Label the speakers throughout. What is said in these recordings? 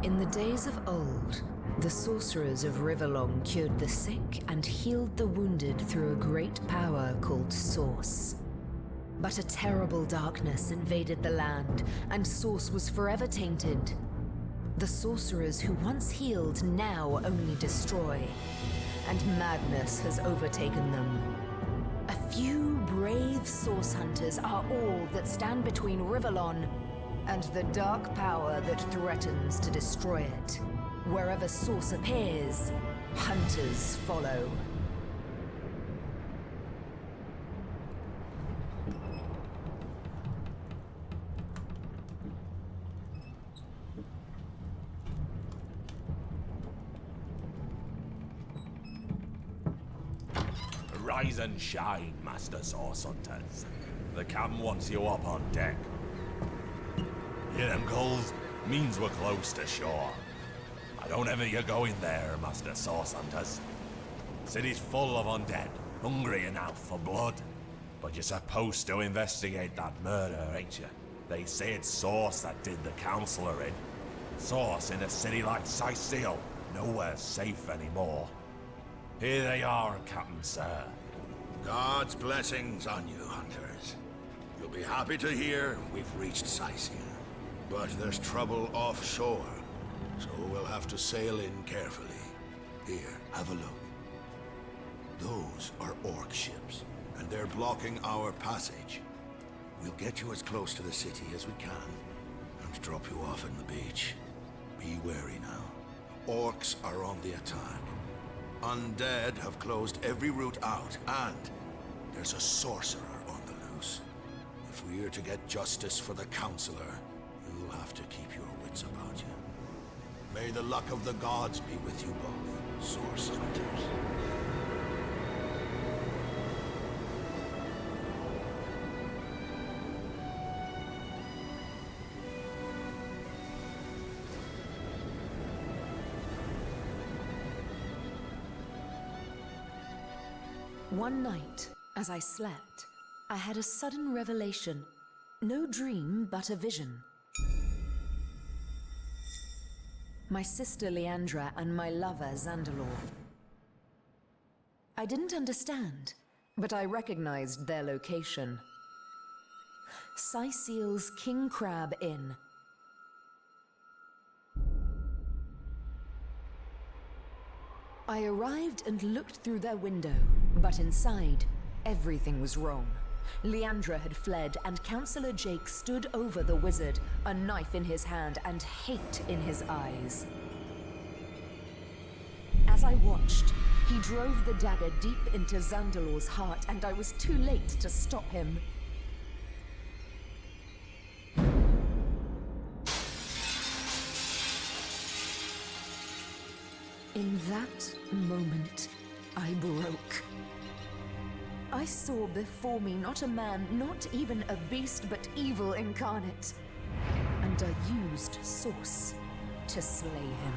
Speaker 1: In the days of old, the sorcerers of Riverlong cured the sick and healed the wounded through a great power called Source. But a terrible darkness invaded the land, and Source was forever tainted. The sorcerers who once healed now only destroy, and madness has overtaken them. A few brave Source hunters are all that stand between Riverlong and the dark power that threatens to destroy it. Wherever Source appears, hunters follow.
Speaker 2: Rise and shine, Master Source Hunters. The cam wants you up on deck. Hear them gulls? Means we're close to shore. I don't envy you going there, Master Source Hunters. City's full of undead, hungry enough for blood. But you're supposed to investigate that murder, ain't you? They say it's Source that did the Councillor in. Source in a city like Cyseal, nowhere safe anymore. Here they are, Captain Sir.
Speaker 3: God's blessings on you, hunters. You'll be happy to hear we've reached Cyseal. But there's trouble offshore, so we'll have to sail in carefully. Here, have a look. Those are orc ships, and they're blocking our passage. We'll get you as close to the city as we can, and drop you off in the beach. Be wary now. Orcs are on the attack. Undead have closed every route out, and there's a sorcerer on the loose. If we're to get justice for the Councillor, you'll have to keep your wits about you. May the luck of the gods be with you both, Source Hunters.
Speaker 1: One night, as I slept, I had a sudden revelation. No dream, but a vision. My sister Leandra and my lover Zandalor. I didn't understand, but I recognized their location. Cyseal's King Crab Inn. I arrived and looked through their window, but inside, everything was wrong. Leandra had fled, and Councillor Jake stood over the wizard, a knife in his hand and hate in his eyes. As I watched, he drove the dagger deep into Zandalor's heart, and I was too late to stop him. In that moment, I broke. I saw before me not a man, not even a beast, but evil incarnate. And I used Source to slay him.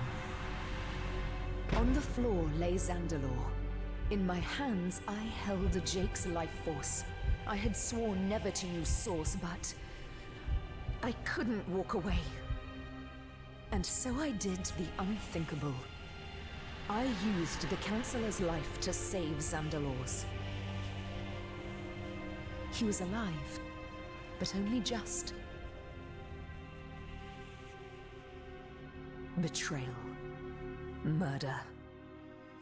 Speaker 1: On the floor lay Zandalor. In my hands, I held Jake's life force. I had sworn never to use Source, but I couldn't walk away. And so I did the unthinkable. I used the Councillor's life to save Zandalor's. He was alive, but only just. Betrayal. Murder.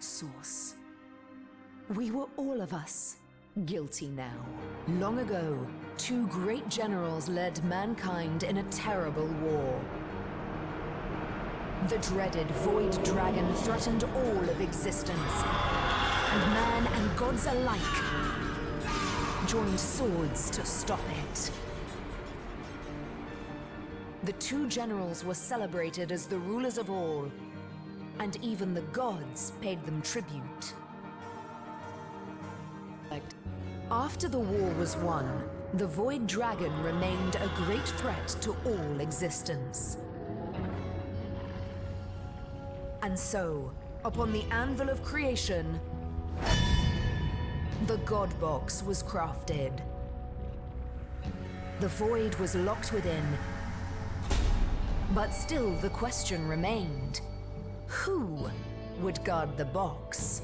Speaker 1: Source. We were all of us guilty now. Long ago, two great generals led mankind in a terrible war. The dreaded Void Dragon threatened all of existence, and man and gods alike joined swords to stop it. The two generals were celebrated as the rulers of all, and even the gods paid them tribute. After the war was won, the Void Dragon remained a great threat to all existence. And so, upon the anvil of creation, the God Box was crafted. The void was locked within, But still the question remained. Who would guard the box?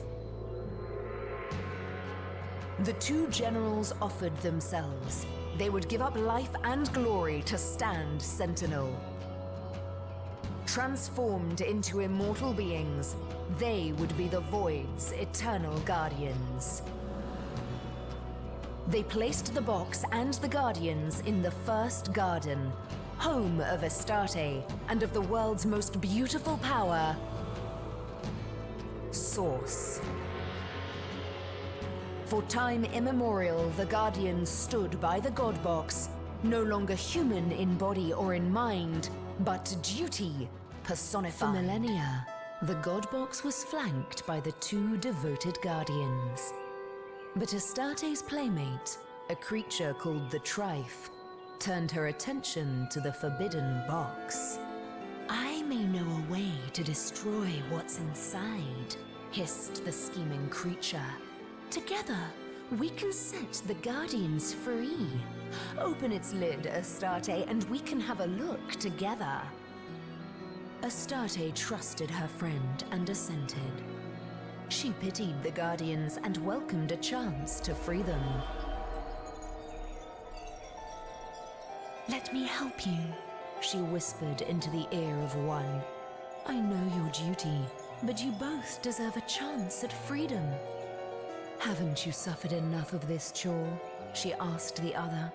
Speaker 1: The two generals offered themselves. They would give up life and glory to stand sentinel. Transformed into immortal beings, they would be the Void's eternal guardians. They placed the box and the guardians in the first garden, home of Astarte and of the world's most beautiful power, Source. For time immemorial, the Guardians stood by the God Box, no longer human in body or in mind, but duty personified. For millennia, the God Box was flanked by the two devoted Guardians. But Astarte's playmate, a creature called the Trife, turned her attention to the forbidden box. I may know a way to destroy what's inside, hissed the scheming creature. Together, we can set the Guardians free. Open its lid, Astarte, and we can have a look together. Astarte trusted her friend and assented. She pitied the Guardians and welcomed a chance to free them. Let me help you, she whispered into the ear of one. I know your duty, but you both deserve a chance at freedom. Haven't you suffered enough of this chore? She asked the other.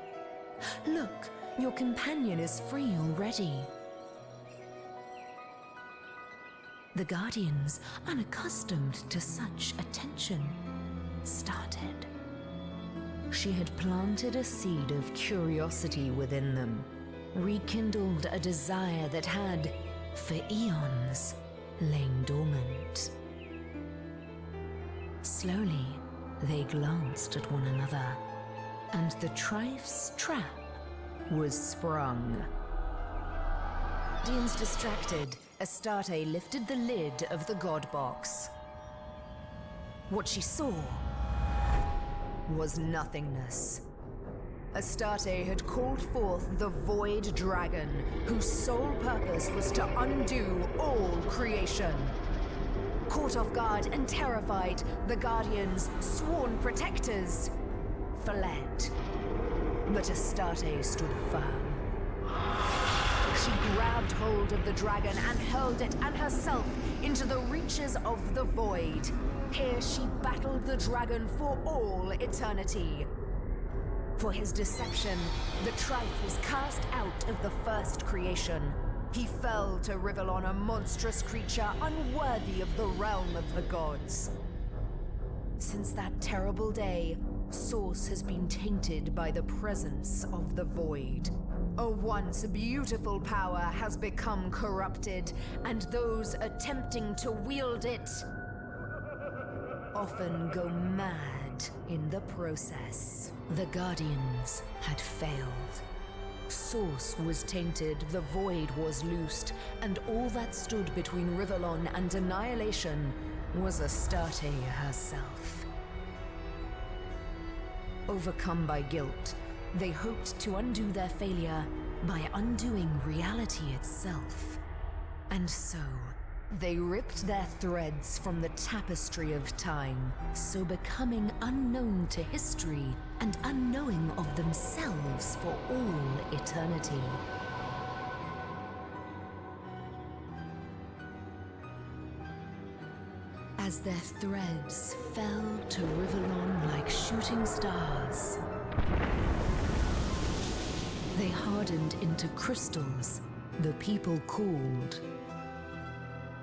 Speaker 1: Look, your companion is free already. The Guardians, unaccustomed to such attention, started. She had planted a seed of curiosity within them, rekindled a desire that had, for eons, lain dormant. Slowly, they glanced at one another, and the Trife's trap was sprung. Guardians distracted, Astarte lifted the lid of the God Box. What she saw was nothingness. Astarte had called forth the Void Dragon, whose sole purpose was to undo all creation. Caught off guard and terrified, the Guardians, sworn protectors, fled. But Astarte stood firm. She grabbed hold of the dragon and hurled it and herself into the reaches of the void. Here she battled the dragon for all eternity. For his deception, the Trife was cast out of the first creation. He fell to Rivellon, a monstrous creature unworthy of the realm of the gods. Since that terrible day, Source has been tainted by the presence of the void. A once beautiful power has become corrupted, and those attempting to wield it often go mad in the process. The Guardians had failed. Source was tainted, the void was loosed, and all that stood between Rivellon and annihilation was Astarte herself. Overcome by guilt, they hoped to undo their failure by undoing reality itself. And so, they ripped their threads from the tapestry of time, so becoming unknown to history and unknowing of themselves for all eternity. As their threads fell to Rivellon like shooting stars, they hardened into crystals the people called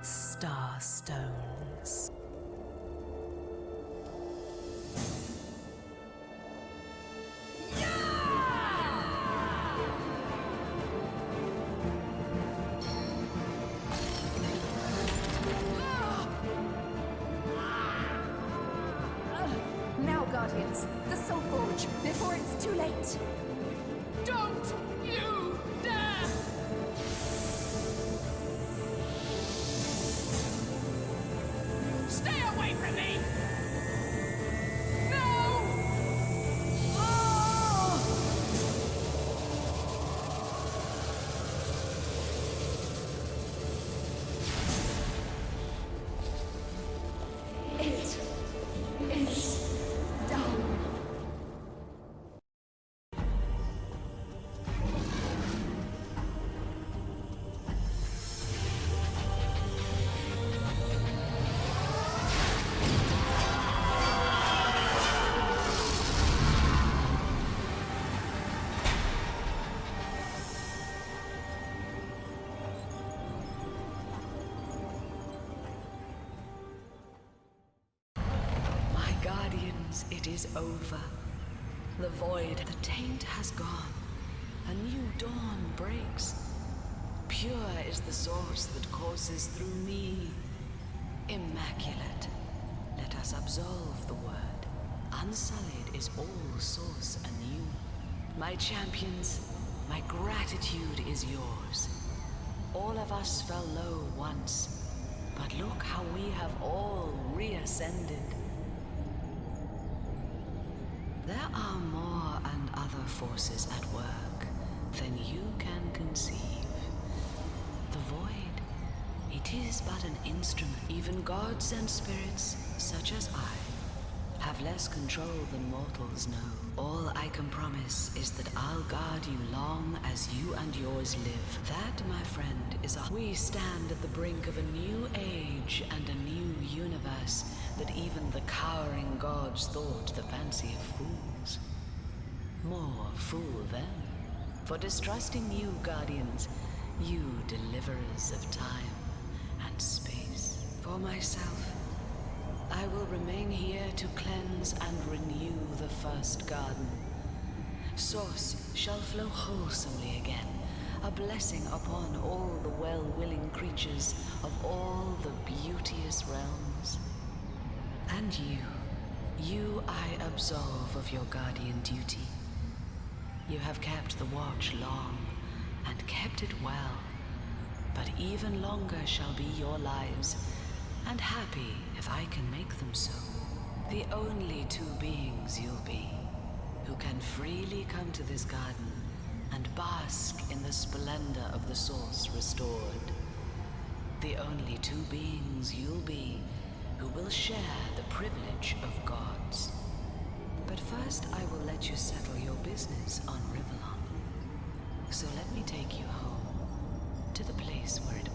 Speaker 1: Starstones. Now, Guardians, the Soulforge, before it's too late!
Speaker 4: Don't you dare! Stay away from me! No! Oh!
Speaker 1: Guardians, it is over. The void, the taint has gone. A new dawn breaks. Pure is the source that courses through me. Immaculate. Let us absolve the word. Unsullied is all source anew. My champions, my gratitude is yours. All of us fell low once, but look how we have all reascended. There are more and other forces at work than you can conceive. The void, it is but an instrument. Even gods and spirits, such as I, have less control than mortals know. All I can promise is that I'll guard you long as you and yours live. That, my friend, is we stand at the brink of a new age and a new universe that even the cowering gods thought the fancy of fools. More fool them, for distrusting you, guardians, you deliverers of time and space. For myself, I will remain here to cleanse and renew the first garden. Source shall flow wholesomely again, a blessing upon all the well-willing creatures of all the beauteous realms. And you I absolve of your guardian duty. You have kept the watch long, and kept it well, but even longer shall be your lives, and happy if I can make them so. The only two beings you'll be, who can freely come to this garden and bask in the splendor of the source restored. The only two beings you'll be, who will share the privilege of gods. But first I will let you settle your business on Rivellon. So let me take you home, to the place where it